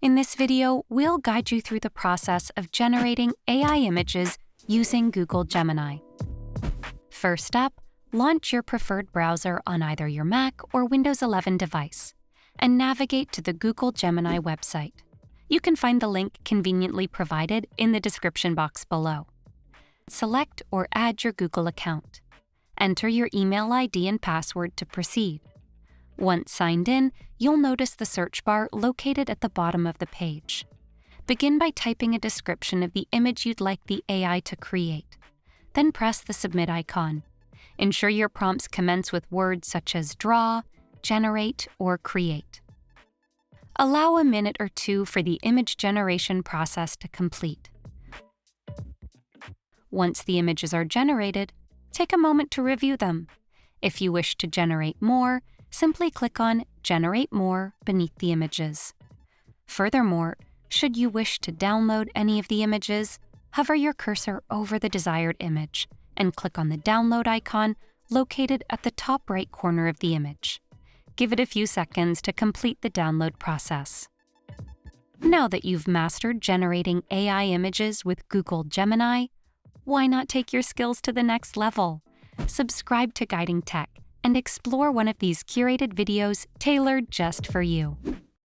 In this video, we'll guide you through the process of generating AI images using Google Gemini. First up, launch your preferred browser on either your Mac or Windows 11 device, and navigate to the Google Gemini website. You can find the link conveniently provided in the description box below. Select or add your Google account. Enter your email ID and password to proceed. Once signed in, you'll notice the search bar located at the bottom of the page. Begin by typing a description of the image you'd like the AI to create. Then press the Submit icon. Ensure your prompts commence with words such as draw, generate, or create. Allow a minute or two for the image generation process to complete. Once the images are generated, take a moment to review them. If you wish to generate more, simply click on Generate More beneath the images. Furthermore, should you wish to download any of the images, hover your cursor over the desired image and click on the download icon located at the top right corner of the image. Give it a few seconds to complete the download process. Now that you've mastered generating AI images with Google Gemini, why not take your skills to the next level? Subscribe to Guiding Tech and explore one of these curated videos tailored just for you.